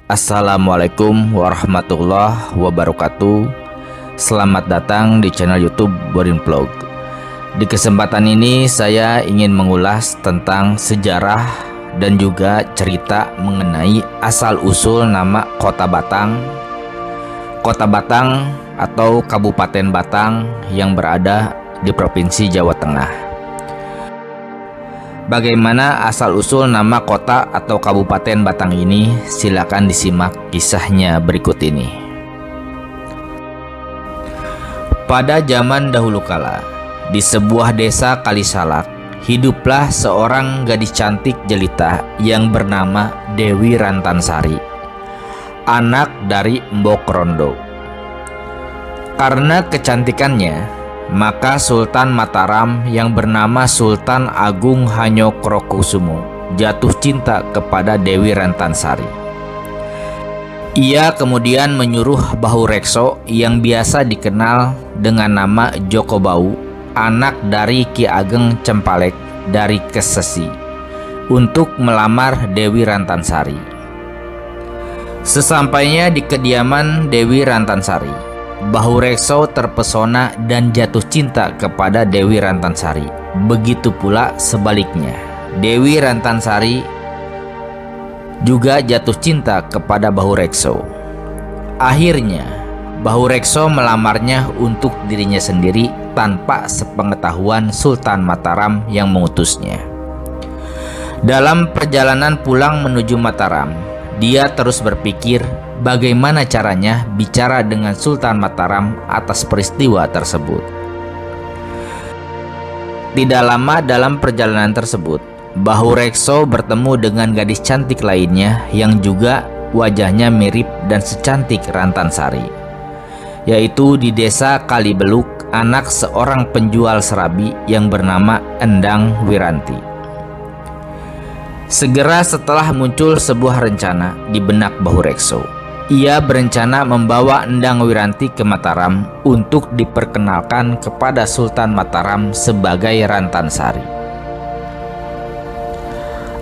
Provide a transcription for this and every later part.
Assalamualaikum warahmatullahi wabarakatuh. Selamat datang di channel YouTube Borin Vlog. Di kesempatan ini saya ingin mengulas tentang sejarah dan juga cerita mengenai asal-usul nama Kota Batang. Kota Batang atau Kabupaten Batang yang berada di Provinsi Jawa Tengah. Bagaimana asal-usul nama kota atau Kabupaten Batang ini? Silakan disimak kisahnya berikut ini. Pada zaman dahulu kala, di sebuah desa Kalisalak, hiduplah seorang gadis cantik jelita yang bernama Dewi Rantansari, anak dari Mbok Rondo. Karena kecantikannya, maka Sultan Mataram yang bernama Sultan Agung Hanyokrokusumo jatuh cinta kepada Dewi Rantansari. Ia kemudian menyuruh Bahurekso yang biasa dikenal dengan nama Joko Bau, anak dari Ki Ageng Cempalek dari Kesesi, untuk melamar Dewi Rantansari. Sesampainya di kediaman Dewi Rantansari, Bahurekso terpesona dan jatuh cinta kepada Dewi Rantansari. Begitu pula sebaliknya, Dewi Rantansari juga jatuh cinta kepada Bahurekso. Akhirnya, Bahurekso melamarnya untuk dirinya sendiri tanpa sepengetahuan Sultan Mataram yang mengutusnya. Dalam perjalanan pulang menuju Mataram, dia terus berpikir bagaimana caranya bicara dengan Sultan Mataram atas peristiwa tersebut. Tidak lama dalam perjalanan tersebut, Bahurekso bertemu dengan gadis cantik lainnya yang juga wajahnya mirip dan secantik Rantansari, yaitu di desa Kalibeluk, anak seorang penjual serabi yang bernama Endang Wiranti. Segera setelah muncul sebuah rencana di benak Bahurekso, ia berencana membawa Endang Wiranti ke Mataram untuk diperkenalkan kepada Sultan Mataram sebagai Rantansari.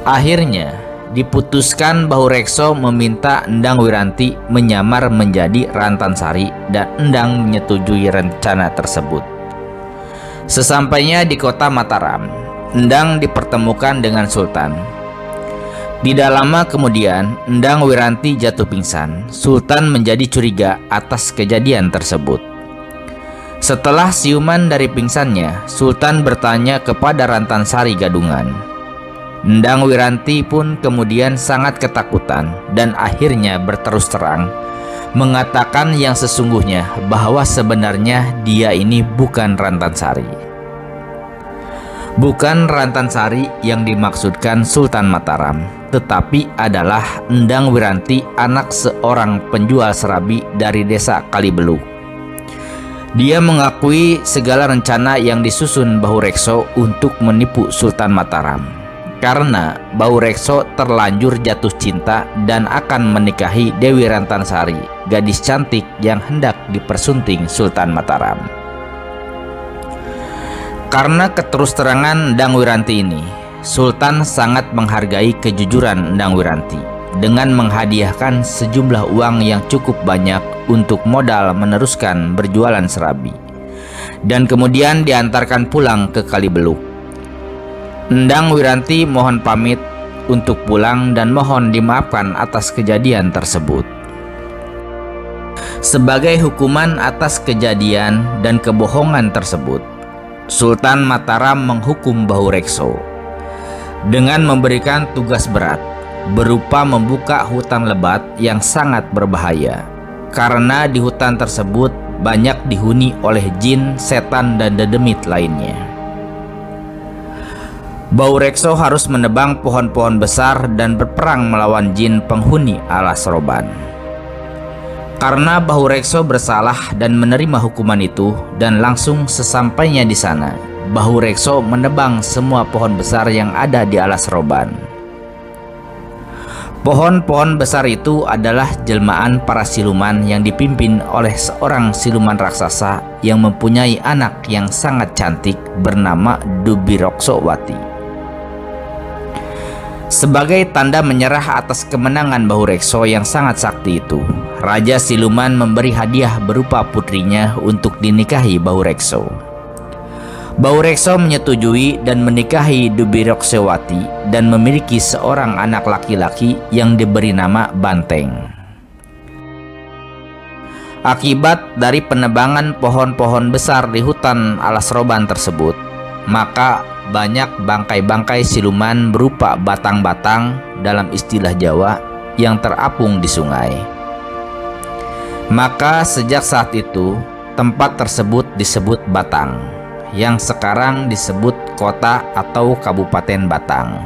Akhirnya diputuskan Bahurekso meminta Endang Wiranti menyamar menjadi Rantansari dan Endang menyetujui rencana tersebut. Sesampainya di kota Mataram, Endang dipertemukan dengan Sultan. Tidak lama kemudian, Endang Wiranti jatuh pingsan. Sultan menjadi curiga atas kejadian tersebut. Setelah siuman dari pingsannya, Sultan bertanya kepada Rantansari gadungan. Endang Wiranti pun kemudian sangat ketakutan dan akhirnya berterus terang, mengatakan yang sesungguhnya bahwa sebenarnya dia ini bukan Rantansari. Bukan Rantansari yang dimaksudkan Sultan Mataram, tetapi adalah Endang Wiranti, anak seorang penjual serabi dari desa Kalibeluk. Dia mengakui segala rencana yang disusun Bahurekso untuk menipu Sultan Mataram, karena Bahurekso terlanjur jatuh cinta dan akan menikahi Dewi Rantansari, gadis cantik yang hendak dipersunting Sultan Mataram. Karena keterus-terangan Endang Wiranti ini, Sultan sangat menghargai kejujuran Endang Wiranti dengan menghadiahkan sejumlah uang yang cukup banyak untuk modal meneruskan berjualan serabi, dan kemudian diantarkan pulang ke Kalibeluk. Endang Wiranti mohon pamit untuk pulang dan mohon dimaafkan atas kejadian tersebut. Sebagai hukuman atas kejadian dan kebohongan tersebut, Sultan Mataram menghukum Bahurekso dengan memberikan tugas berat berupa membuka hutan lebat yang sangat berbahaya, karena di hutan tersebut banyak dihuni oleh jin, setan, dan dedemit lainnya. Bahurekso harus menebang pohon-pohon besar dan berperang melawan jin penghuni alas roban. Karena Bahurekso bersalah dan menerima hukuman itu, dan langsung sesampainya di sana, Bahurekso menebang semua pohon besar yang ada di alas roban. Pohon-pohon besar itu adalah jelmaan para siluman yang dipimpin oleh seorang siluman raksasa yang mempunyai anak yang sangat cantik bernama Dubiroksowati. Sebagai tanda menyerah atas kemenangan Bahurekso yang sangat sakti itu, Raja Siluman memberi hadiah berupa putrinya untuk dinikahi Bahurekso. Bahurekso menyetujui dan menikahi Dubiroksewati dan memiliki seorang anak laki-laki yang diberi nama Banteng. Akibat dari penebangan pohon-pohon besar di hutan Alas Roban tersebut, maka banyak bangkai-bangkai siluman berupa batang-batang dalam istilah Jawa yang terapung di sungai. Maka sejak saat itu tempat tersebut disebut Batang, yang sekarang disebut kota atau Kabupaten Batang.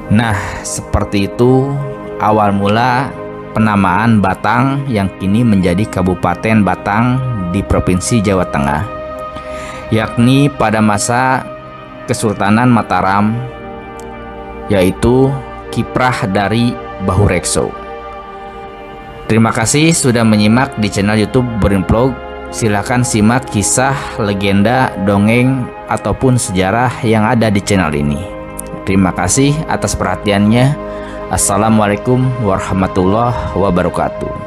Nah, seperti itu awal mula penamaan Batang yang kini menjadi Kabupaten Batang di Provinsi Jawa Tengah, yakni pada masa Kesultanan Mataram, yaitu kiprah dari Bahurekso. Terima kasih sudah menyimak di channel YouTube Boring Vlog. Silahkan simak kisah, legenda, dongeng, ataupun sejarah yang ada di channel ini. Terima kasih atas perhatiannya. Assalamualaikum warahmatullahi wabarakatuh.